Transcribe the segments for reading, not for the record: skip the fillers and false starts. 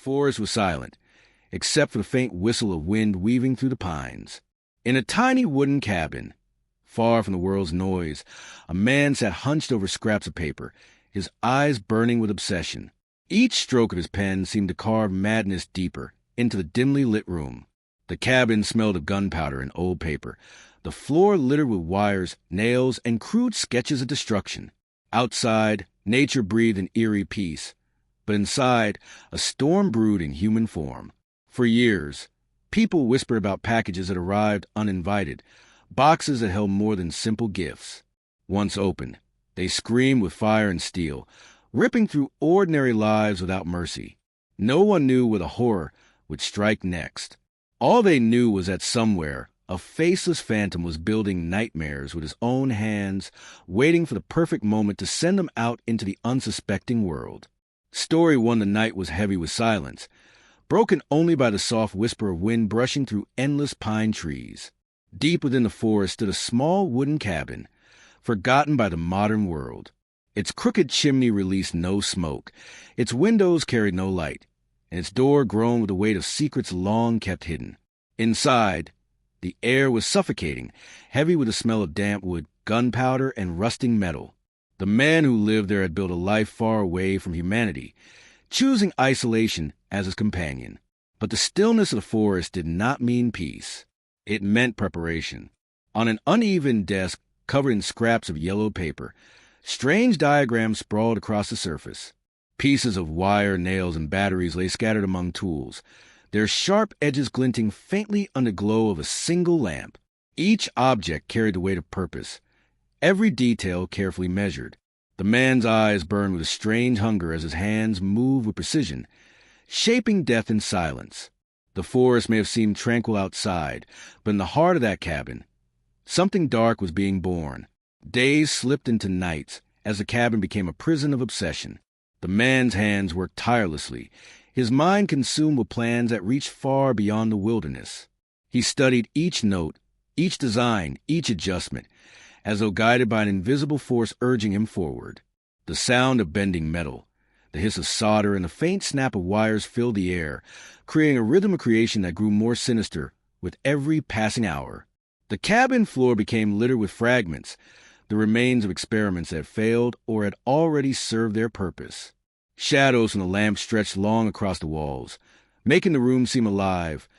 forest was silent, except for the faint whistle of wind weaving through the pines. In a tiny wooden cabin, far from the world's noise, a man sat hunched over scraps of paper, his eyes burning with obsession. Each stroke of his pen seemed to carve madness deeper into the dimly lit room. The cabin smelled of gunpowder and old paper, the floor littered with wires, nails, and crude sketches of destruction. Outside, nature breathed an eerie peace, but inside, a storm brewed in human form. For years, people whispered about packages that arrived uninvited, boxes that held more than simple gifts. Once opened, they screamed with fire and steel, ripping through ordinary lives without mercy. No one knew where the horror would strike next. All they knew was that somewhere, a faceless phantom was building nightmares with his own hands, waiting for the perfect moment to send them out into the unsuspecting world. Story 1 the night was heavy with silence, broken only by the soft whisper of wind brushing through endless pine trees. Deep within the forest stood a small wooden cabin, forgotten by the modern world. Its crooked chimney released no smoke, its windows carried no light, and its door groaned with the weight of secrets long kept hidden. Inside, the air was suffocating, heavy with the smell of damp wood, gunpowder, and rusting metal. The man who lived there had built a life far away from humanity, choosing isolation as his companion. But the stillness of the forest did not mean peace. It meant preparation. On an uneven desk covered in scraps of yellow paper, strange diagrams sprawled across the surface. Pieces of wire, nails, and batteries lay scattered among tools, their sharp edges glinting faintly under the glow of a single lamp. Each object carried the weight of purpose, every detail carefully measured. The man's eyes burned with a strange hunger as his hands moved with precision, shaping death in silence. The forest may have seemed tranquil outside, but in the heart of that cabin, something dark was being born. Days slipped into nights as the cabin became a prison of obsession. The man's hands worked tirelessly, his mind consumed with plans that reached far beyond the wilderness. He studied each note, each design, each adjustment, as though guided by an invisible force urging him forward. The sound of bending metal, the hiss of solder, and the faint snap of wires filled the air, creating a rhythm of creation that grew more sinister with every passing hour. The cabin floor became littered with fragments, the remains of experiments that failed or had already served their purpose. Shadows from the lamp stretched long across the walls, making the room seem alive,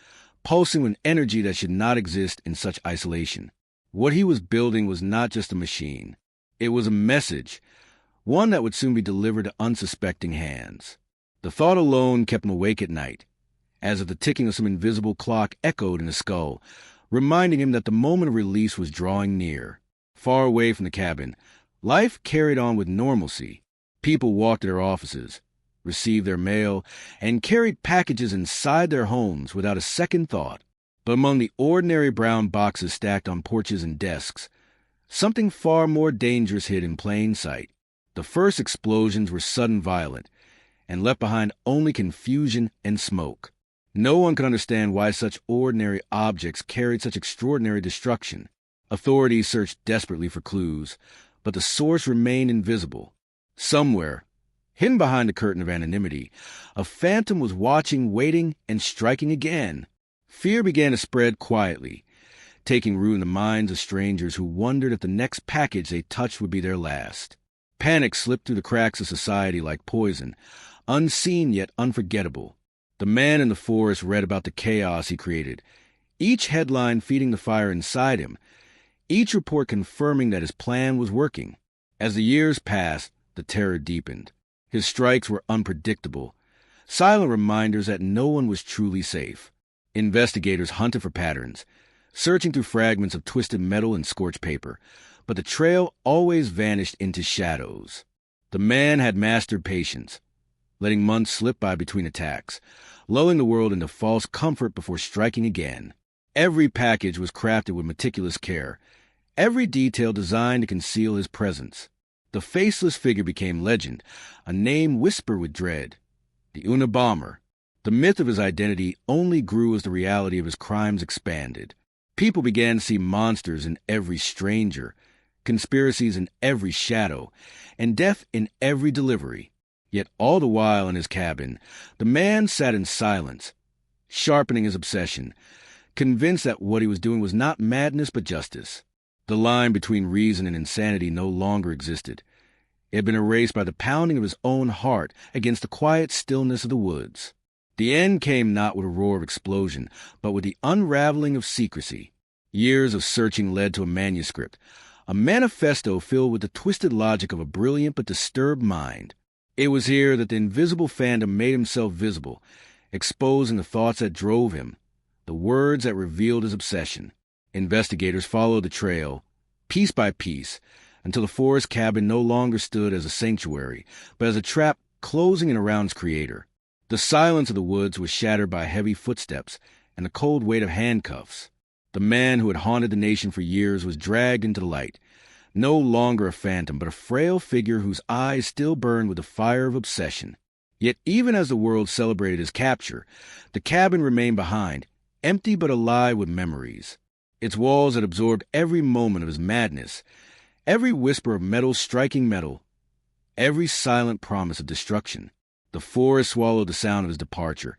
pulsing with energy that should not exist in such isolation. What he was building was not just a machine. It was a message, one that would soon be delivered to unsuspecting hands. The thought alone kept him awake at night, as if the ticking of some invisible clock echoed in his skull, reminding him that the moment of release was drawing near. Far away from the cabin, life carried on with normalcy. People walked to their offices, received their mail, and carried packages inside their homes without a second thought. But among the ordinary brown boxes stacked on porches and desks, something far more dangerous hid in plain sight. The first explosions were sudden, violent, and left behind only confusion and smoke. No one could understand why such ordinary objects carried such extraordinary destruction. Authorities searched desperately for clues, but the source remained invisible. Somewhere, hidden behind the curtain of anonymity, a phantom was watching, waiting, and striking again. Fear began to spread quietly, taking root in the minds of strangers who wondered if the next package they touched would be their last. Panic slipped through the cracks of society like poison, unseen yet unforgettable. The man in the forest read about the chaos he created, each headline feeding the fire inside him, each report confirming that his plan was working. As the years passed, the terror deepened. His strikes were unpredictable, silent reminders that no one was truly safe. Investigators hunted for patterns, searching through fragments of twisted metal and scorched paper, but the trail always vanished into shadows. The man had mastered patience, letting months slip by between attacks, lulling the world into false comfort before striking again. Every package was crafted with meticulous care, every detail designed to conceal his presence. The faceless figure became legend, a name whispered with dread. The Unabomber. The myth of his identity only grew as the reality of his crimes expanded. People began to see monsters in every stranger, conspiracies in every shadow, and death in every delivery. Yet all the while in his cabin, the man sat in silence, sharpening his obsession, convinced that what he was doing was not madness but justice. The line between reason and insanity no longer existed. It had been erased by the pounding of his own heart against the quiet stillness of the woods. The end came not with a roar of explosion, but with the unraveling of secrecy. Years of searching led to a manifesto filled with the twisted logic of a brilliant but disturbed mind. It was here that the invisible phantom made himself visible, exposing the thoughts that drove him, the words that revealed his obsession. Investigators followed the trail, piece by piece, until the forest cabin no longer stood as a sanctuary, but as a trap closing in around its creator. The silence of the woods was shattered by heavy footsteps and the cold weight of handcuffs. The man who had haunted the nation for years was dragged into the light, no longer a phantom, but a frail figure whose eyes still burned with the fire of obsession. Yet even as the world celebrated his capture, the cabin remained behind, empty but alive with memories. Its walls had absorbed every moment of his madness, every whisper of metal striking metal, every silent promise of destruction. The forest swallowed the sound of his departure,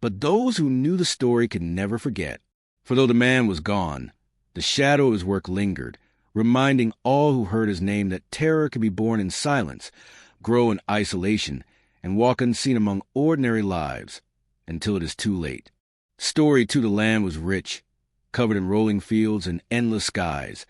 but those who knew the story could never forget. For though the man was gone, the shadow of his work lingered, reminding all who heard his name that terror can be born in silence, grow in isolation, and walk unseen among ordinary lives, until it is too late. Story to the land was rich, covered in rolling fields and endless skies,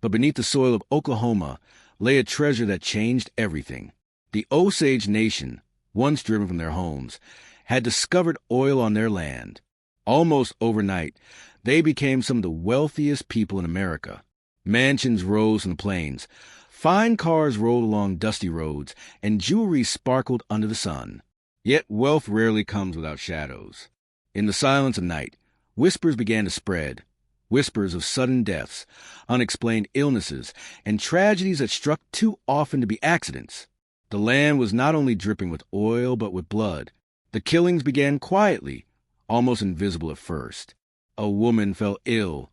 but beneath the soil of Oklahoma lay a treasure that changed everything. The Osage Nation, once driven from their homes, had discovered oil on their land. Almost overnight, they became some of the wealthiest people in America. Mansions rose from the plains, fine cars rolled along dusty roads, and jewelry sparkled under the sun. Yet wealth rarely comes without shadows. In the silence of night, whispers began to spread, whispers of sudden deaths, unexplained illnesses, and tragedies that struck too often to be accidents. The land was not only dripping with oil, but with blood. The killings began quietly, almost invisible at first. A woman fell ill,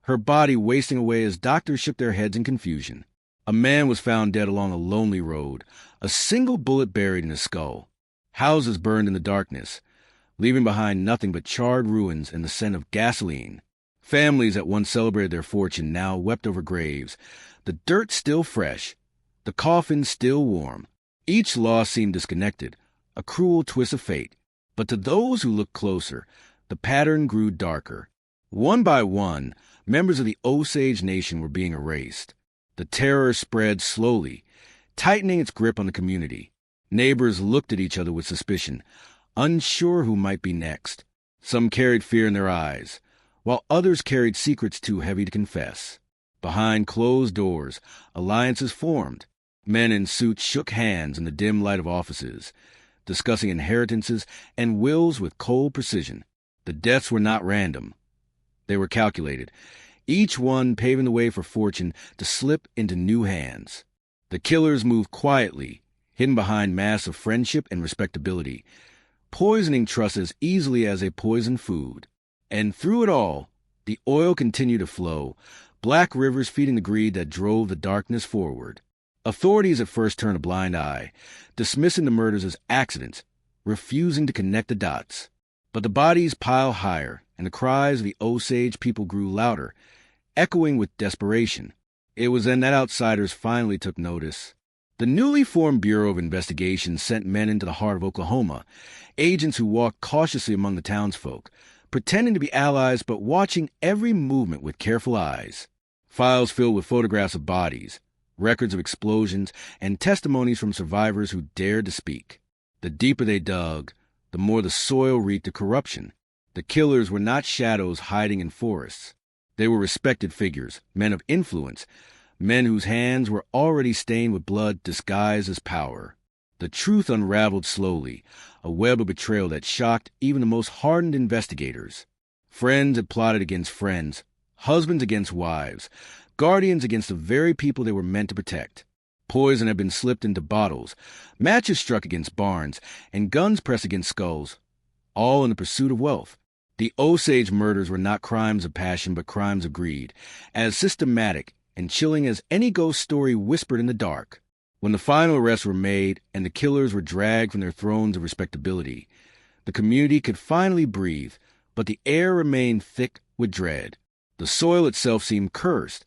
her body wasting away as doctors shook their heads in confusion. A man was found dead along a lonely road, a single bullet buried in his skull. Houses burned in the darkness, leaving behind nothing but charred ruins and the scent of gasoline. Families that once celebrated their fortune now wept over graves, the dirt still fresh, the coffin still warm. Each loss seemed disconnected, a cruel twist of fate. But to those who looked closer, the pattern grew darker. One by one, members of the Osage Nation were being erased. The terror spread slowly, tightening its grip on the community. Neighbors looked at each other with suspicion, unsure who might be next. Some carried fear in their eyes, while others carried secrets too heavy to confess. Behind closed doors, alliances formed. Men in suits shook hands in the dim light of offices, discussing inheritances and wills with cold precision. The deaths were not random. They were calculated, each one paving the way for fortune to slip into new hands. The killers moved quietly, hidden behind masks of friendship and respectability, poisoning trust as easily as they poisoned food. And through it all, the oil continued to flow, black rivers feeding the greed that drove the darkness forward. Authorities at first turned a blind eye, dismissing the murders as accidents, refusing to connect the dots. But the bodies piled higher, and the cries of the Osage people grew louder, echoing with desperation. It was then that outsiders finally took notice. The newly formed Bureau of Investigation sent men into the heart of Oklahoma, agents who walked cautiously among the townsfolk, pretending to be allies but watching every movement with careful eyes. Files filled with photographs of bodies, records of explosions, and testimonies from survivors who dared to speak. The deeper they dug, the more the soil reeked of corruption. The killers were not shadows hiding in forests. They were respected figures, men of influence, men whose hands were already stained with blood disguised as power. The truth unraveled slowly, a web of betrayal that shocked even the most hardened investigators. Friends had plotted against friends, husbands against wives, guardians against the very people they were meant to protect. Poison had been slipped into bottles, matches struck against barns, and guns pressed against skulls, all in the pursuit of wealth. The Osage murders were not crimes of passion but crimes of greed, as systematic and chilling as any ghost story whispered in the dark. When the final arrests were made and the killers were dragged from their thrones of respectability, the community could finally breathe, but the air remained thick with dread. The soil itself seemed cursed,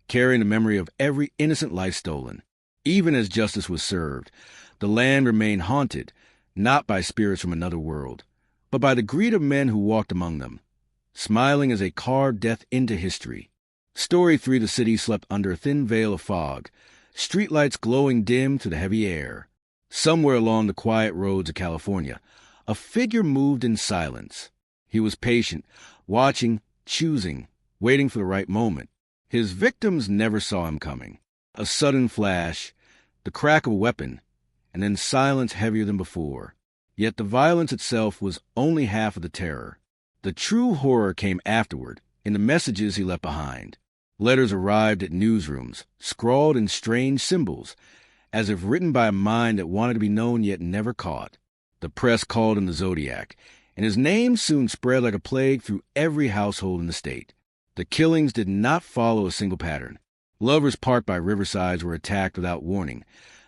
carrying the memory of every innocent life stolen. Even as justice was served, the land remained haunted, not by spirits from another world, but by the greed of men who walked among them, smiling as they carved death into history. Story 3: the city slept under a thin veil of fog, streetlights glowing dim through the heavy air. Somewhere along the quiet roads of California, a figure moved in silence. He was patient, watching, choosing, waiting for the right moment. His victims never saw him coming. A sudden flash, the crack of a weapon, and then silence heavier than before. Yet the violence itself was only half of the terror. The true horror came afterward, in the messages he left behind. Letters arrived at newsrooms, scrawled in strange symbols, as if written by a mind that wanted to be known yet never caught. The press called him the Zodiac, and his name soon spread like a plague through every household in the state. The killings did not follow a single pattern. Lovers parked by riversides were attacked without warning,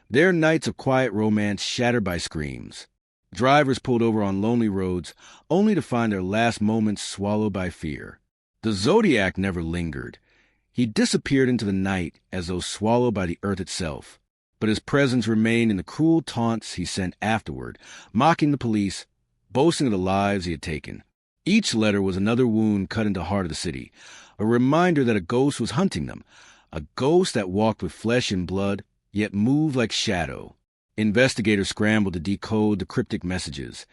their nights of quiet romance shattered by screams. Drivers pulled over on lonely roads, only to find their last moments swallowed by fear. The Zodiac never lingered. He disappeared into the night as though swallowed by the earth itself. But his presence remained in the cruel taunts he sent afterward, mocking the police, boasting of the lives he had taken. Each letter was another wound cut into the heart of the city, a reminder that a ghost was hunting them, a ghost that walked with flesh and blood, yet moved like shadow. Investigators scrambled to decode the cryptic messages,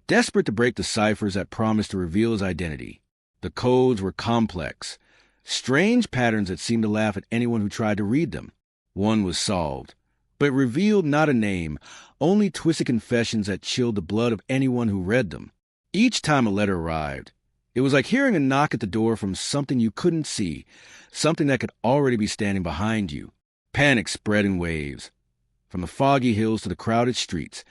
desperate to break the ciphers that promised to reveal his identity. The codes were complex, strange patterns that seemed to laugh at anyone who tried to read them. One was solved, but it revealed not a name, only twisted confessions that chilled the blood of anyone who read them. Each time a letter arrived, it was like hearing a knock at the door from something you couldn't see, something that could already be standing behind you. Panic spread in waves, from the foggy hills to the crowded streets,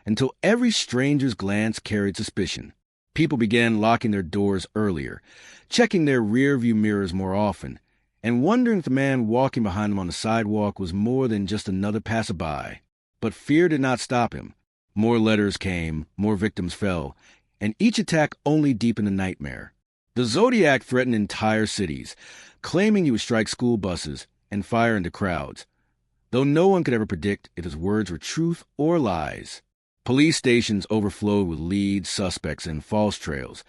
until every stranger's glance carried suspicion. People began locking their doors earlier, checking their rear-view mirrors more often, and wondering if the man walking behind them on the sidewalk was more than just another passerby. But fear did not stop him. More letters came, more victims fell, and each attack only deepened the nightmare. The Zodiac threatened entire cities, claiming he would strike school buses and fire into crowds, though no one could ever predict if his words were truth or lies. Police stations overflowed with leads, suspects, and false trails,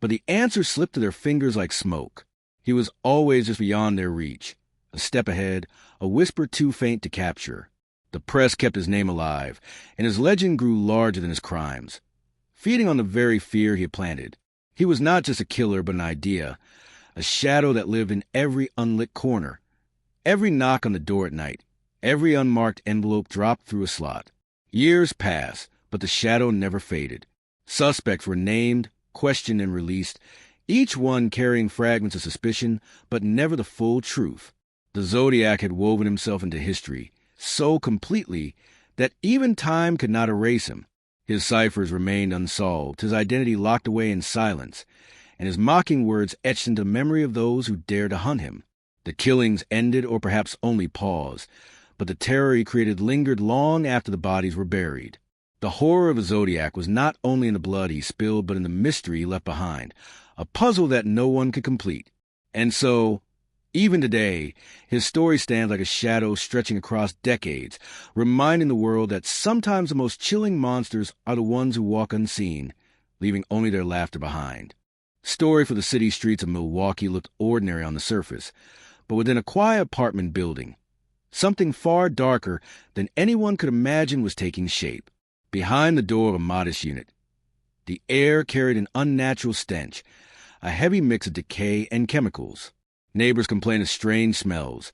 but the answers slipped through their fingers like smoke. He was always just beyond their reach, a step ahead, a whisper too faint to capture. The press kept his name alive, and his legend grew larger than his crimes, feeding on the very fear he had planted. He was not just a killer, but an idea, a shadow that lived in every unlit corner. Every knock on the door at night, every unmarked envelope dropped through a slot. Years passed, but the shadow never faded. Suspects were named, questioned, and released, each one carrying fragments of suspicion, but never the full truth. The Zodiac had woven himself into history so completely that even time could not erase him. His ciphers remained unsolved, his identity locked away in silence, and his mocking words etched into the memory of those who dared to hunt him. The killings ended, or perhaps only paused, but the terror he created lingered long after the bodies were buried. The horror of the Zodiac was not only in the blood he spilled, but in the mystery he left behind, a puzzle that no one could complete. And so, even today, his story stands like a shadow stretching across decades, reminding the world that sometimes the most chilling monsters are the ones who walk unseen, leaving only their laughter behind. Story for the city streets of Milwaukee looked ordinary on the surface, but within a quiet apartment building, something far darker than anyone could imagine was taking shape. Behind the door of a modest unit, the air carried an unnatural stench, a heavy mix of decay and chemicals. Neighbors complained of strange smells,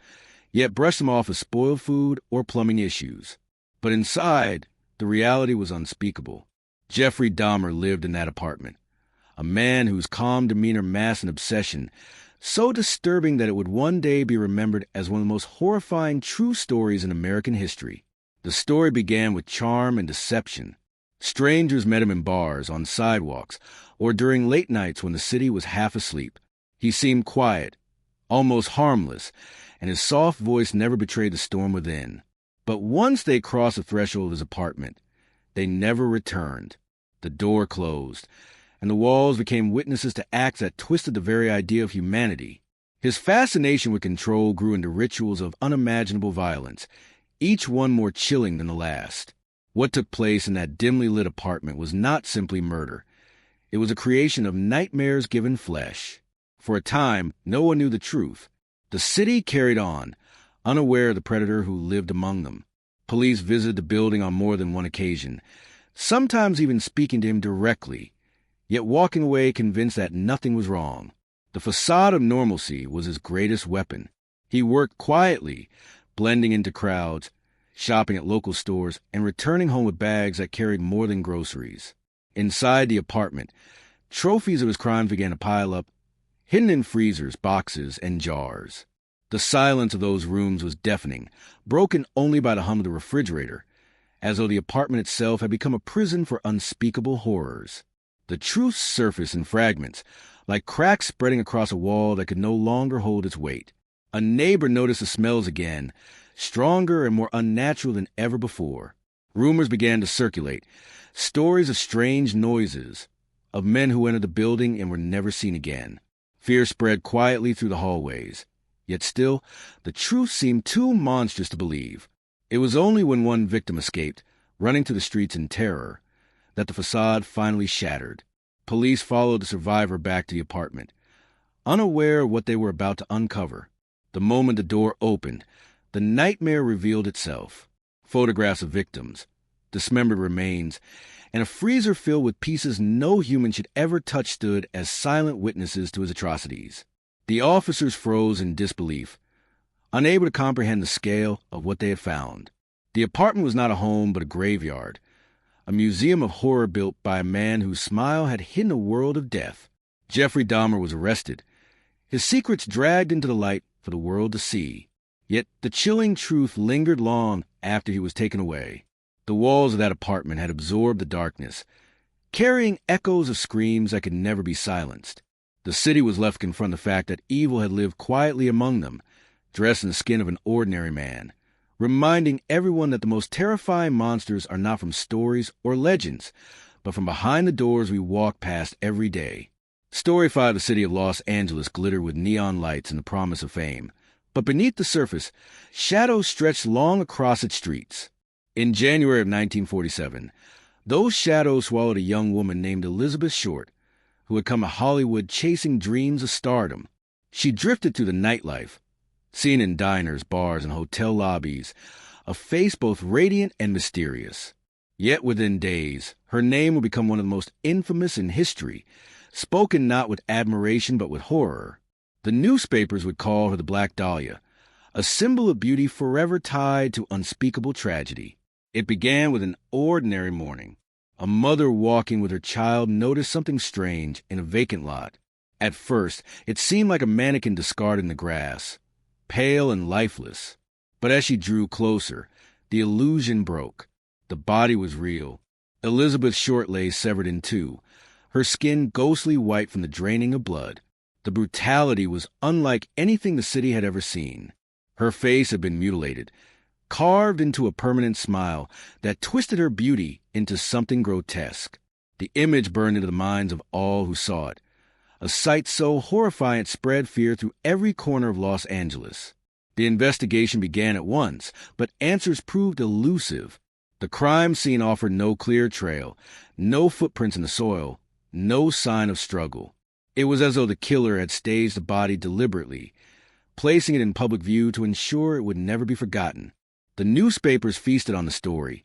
yet brushed them off as spoiled food or plumbing issues. But inside, the reality was unspeakable. Jeffrey Dahmer lived in that apartment, a man whose calm demeanor masked an obsession so disturbing that it would one day be remembered as one of the most horrifying true stories in American history. The story began with charm and deception. Strangers met him in bars, on sidewalks, or during late nights when the city was half asleep. He seemed quiet, almost harmless, and his soft voice never betrayed the storm within. But once they crossed the threshold of his apartment, they never returned. The door closed, and the walls became witnesses to acts that twisted the very idea of humanity. His fascination with control grew into rituals of unimaginable violence, each one more chilling than the last. What took place in that dimly lit apartment was not simply murder. It was a creation of nightmares given flesh. For a time, no one knew the truth. The city carried on, unaware of the predator who lived among them. Police visited the building on more than one occasion, sometimes even speaking to him directly, yet walking away convinced that nothing was wrong. The facade of normalcy was his greatest weapon. He worked quietly, blending into crowds, shopping at local stores, and returning home with bags that carried more than groceries. Inside the apartment, trophies of his crimes began to pile up, hidden in freezers, boxes, and jars. The silence of those rooms was deafening, broken only by the hum of the refrigerator, as though the apartment itself had become a prison for unspeakable horrors. The truth surfaced in fragments, like cracks spreading across a wall that could no longer hold its weight. A neighbor noticed the smells again, stronger and more unnatural than ever before. Rumors began to circulate, stories of strange noises, of men who entered the building and were never seen again. Fear spread quietly through the hallways. Yet still, the truth seemed too monstrous to believe. It was only when one victim escaped, running to the streets in terror, that the facade finally shattered. Police followed the survivor back to the apartment, unaware of what they were about to uncover. The moment the door opened, the nightmare revealed itself. Photographs of victims, dismembered remains, and a freezer filled with pieces no human should ever touch stood as silent witnesses to his atrocities. The officers froze in disbelief, unable to comprehend the scale of what they had found. The apartment was not a home but a graveyard, a museum of horror built by a man whose smile had hidden a world of death. Jeffrey Dahmer was arrested, his secrets dragged into the light for the world to see. Yet the chilling truth lingered long after he was taken away. The walls of that apartment had absorbed the darkness, carrying echoes of screams that could never be silenced. The city was left to confront the fact that evil had lived quietly among them, dressed in the skin of an ordinary man, reminding everyone that the most terrifying monsters are not from stories or legends, but from behind the doors we walk past every day. Story-fied the city of Los Angeles glittered with neon lights and the promise of fame, but beneath the surface, shadows stretched long across its streets. In January of 1947, those shadows swallowed a young woman named Elizabeth Short, who had come to Hollywood chasing dreams of stardom. She drifted through the nightlife, seen in diners, bars, and hotel lobbies, a face both radiant and mysterious. Yet within days, her name would become one of the most infamous in history, spoken not with admiration but with horror. The newspapers would call her the Black Dahlia, a symbol of beauty forever tied to unspeakable tragedy. It began with an ordinary morning. A mother walking with her child noticed something strange in a vacant lot. At first, it seemed like a mannequin discarded in the grass, pale and lifeless. But as she drew closer, the illusion broke. The body was real. Elizabeth Short lay severed in two, her skin ghostly white from the draining of blood. The brutality was unlike anything the city had ever seen. Her face had been mutilated, carved into a permanent smile that twisted her beauty into something grotesque. The image burned into the minds of all who saw it, a sight so horrifying it spread fear through every corner of Los Angeles. The investigation began at once, but answers proved elusive. The crime scene offered no clear trail, no footprints in the soil, no sign of struggle. It was as though the killer had staged the body deliberately, placing it in public view to ensure it would never be forgotten. The newspapers feasted on the story,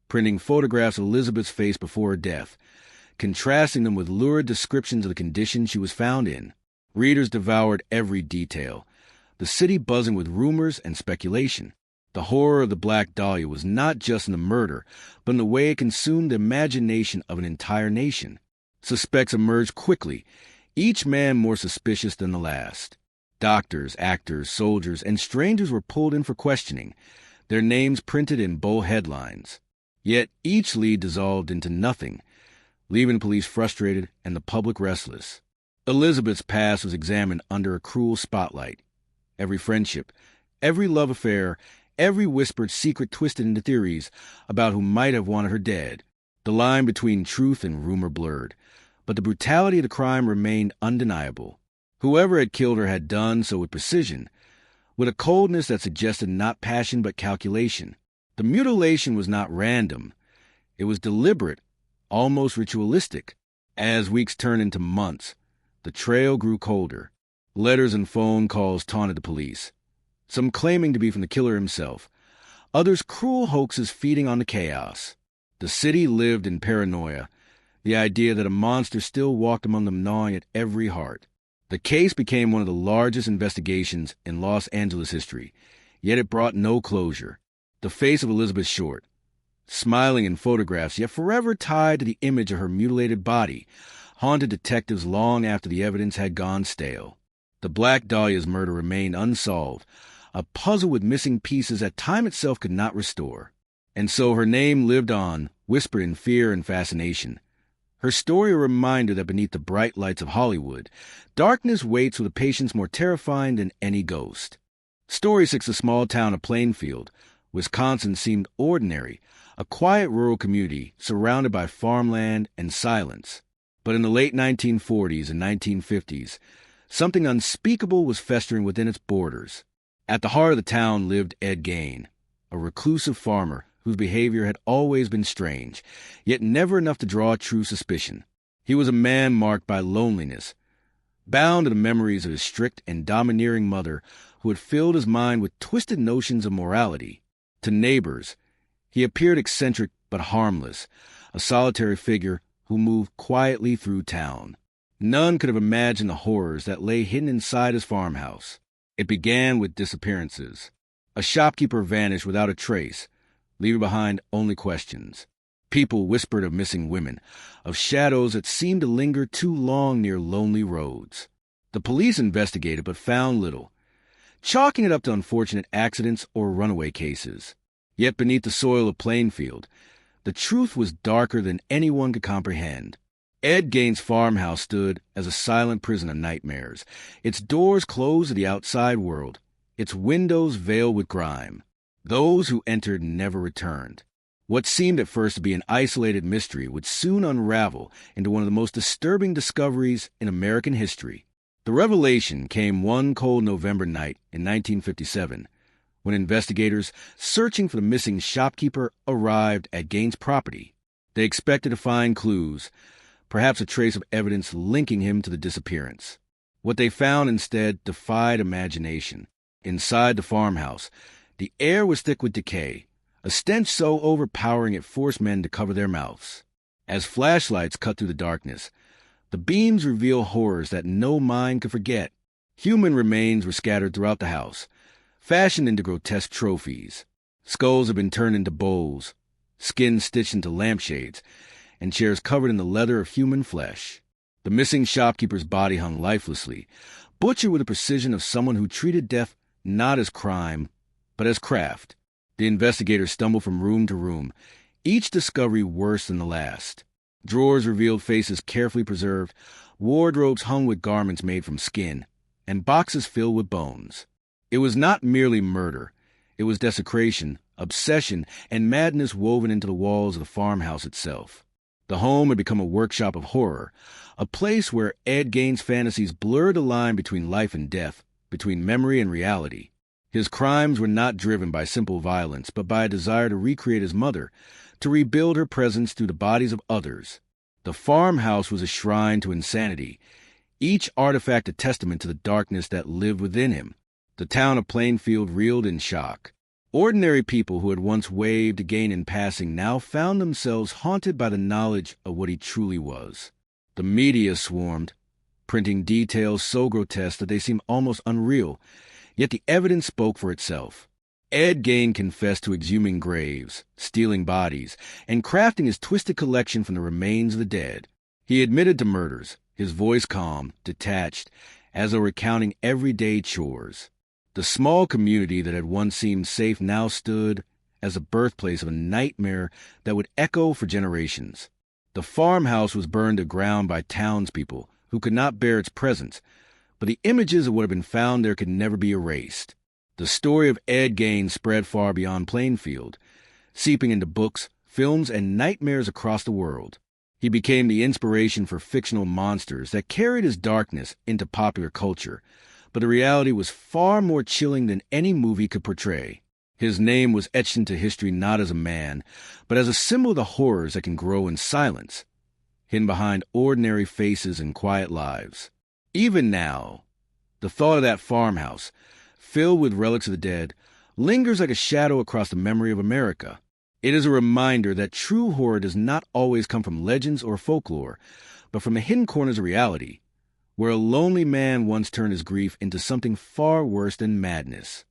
printing photographs of Elizabeth's face before her death, contrasting them with lurid descriptions of the condition she was found in. Readers devoured every detail, the city buzzing with rumors and speculation. The horror of the Black Dahlia was not just in the murder, but in the way it consumed the imagination of an entire nation. Suspects emerged quickly, each man more suspicious than the last. Doctors, actors, soldiers, and strangers were pulled in for questioning, their names printed in bold headlines. Yet each lead dissolved into nothing, leaving the police frustrated and the public restless. Elizabeth's past was examined under a cruel spotlight. Every friendship, every love affair, every whispered secret twisted into theories about who might have wanted her dead. The line between truth and rumor blurred, but the brutality of the crime remained undeniable. Whoever had killed her had done so with precision, with a coldness that suggested not passion but calculation. The mutilation was not random. It was deliberate, almost ritualistic. As weeks turned into months, the trail grew colder. Letters and phone calls taunted the police, some claiming to be from the killer himself, others cruel hoaxes feeding on the chaos. The city lived in paranoia, the idea that a monster still walked among them, gnawing at every heart. The case became one of the largest investigations in Los Angeles history, yet it brought no closure. The face of Elizabeth Short, smiling in photographs, yet forever tied to the image of her mutilated body, haunted detectives long after the evidence had gone stale. The Black Dahlia's murder remained unsolved, a puzzle with missing pieces that time itself could not restore. And so her name lived on, whispered in fear and fascination. Her story a reminder that beneath the bright lights of Hollywood, darkness waits with a patience more terrifying than any ghost. Story 6, the small town of Plainfield, Wisconsin, seemed ordinary, a quiet rural community surrounded by farmland and silence. But in the late 1940s and 1950s, something unspeakable was festering within its borders. At the heart of the town lived Ed Gain, a reclusive farmer whose behavior had always been strange, yet never enough to draw true suspicion. He was a man marked by loneliness, bound to the memories of his strict and domineering mother who had filled his mind with twisted notions of morality. To neighbors, he appeared eccentric but harmless, a solitary figure who moved quietly through town. None could have imagined the horrors that lay hidden inside his farmhouse. It began with disappearances. A shopkeeper vanished without a trace, leaving behind only questions. People whispered of missing women, of shadows that seemed to linger too long near lonely roads. The police investigated but found little, chalking it up to unfortunate accidents or runaway cases. Yet beneath the soil of Plainfield, the truth was darker than anyone could comprehend. Ed Gain's farmhouse stood as a silent prison of nightmares, its doors closed to the outside world, its windows veiled with grime. Those who entered never returned. What seemed at first to be an isolated mystery would soon unravel into one of the most disturbing discoveries in American history. The revelation came one cold November night in 1957, when investigators searching for the missing shopkeeper arrived at Gain's property. They expected to find clues, perhaps a trace of evidence linking him to the disappearance. What they found instead defied imagination. Inside the farmhouse, the air was thick with decay, a stench so overpowering it forced men to cover their mouths. As flashlights cut through the darkness, the beams revealed horrors that no mind could forget. Human remains were scattered throughout the house, fashioned into grotesque trophies. Skulls had been turned into bowls, skins stitched into lampshades, and chairs covered in the leather of human flesh. The missing shopkeeper's body hung lifelessly, butchered with the precision of someone who treated death not as crime, but as craft. The investigators stumbled from room to room, each discovery worse than the last. Drawers revealed faces carefully preserved, wardrobes hung with garments made from skin, and boxes filled with bones. It was not merely murder. It was desecration, obsession, and madness woven into the walls of the farmhouse itself. The home had become a workshop of horror, a place where Ed Gain's fantasies blurred the line between life and death, between memory and reality. His crimes were not driven by simple violence, but by a desire to recreate his mother, to rebuild her presence through the bodies of others. The farmhouse was a shrine to insanity, each artifact a testament to the darkness that lived within him. The town of Plainfield reeled in shock. Ordinary people who had once waved to Gain in passing now found themselves haunted by the knowledge of what he truly was. The media swarmed, printing details so grotesque that they seemed almost unreal, yet the evidence spoke for itself. Ed Gain confessed to exhuming graves, stealing bodies, and crafting his twisted collection from the remains of the dead. He admitted to murders, his voice calm, detached, as though recounting everyday chores. The small community that had once seemed safe now stood as the birthplace of a nightmare that would echo for generations. The farmhouse was burned to ground by townspeople who could not bear its presence, but the images of what had been found there could never be erased. The story of Ed Gain spread far beyond Plainfield, seeping into books, films, and nightmares across the world. He became the inspiration for fictional monsters that carried his darkness into popular culture, but the reality was far more chilling than any movie could portray. His name was etched into history not as a man, but as a symbol of the horrors that can grow in silence, hidden behind ordinary faces and quiet lives. Even now, the thought of that farmhouse, filled with relics of the dead, lingers like a shadow across the memory of America. It is a reminder that true horror does not always come from legends or folklore, but from the hidden corners of reality, where a lonely man once turned his grief into something far worse than madness.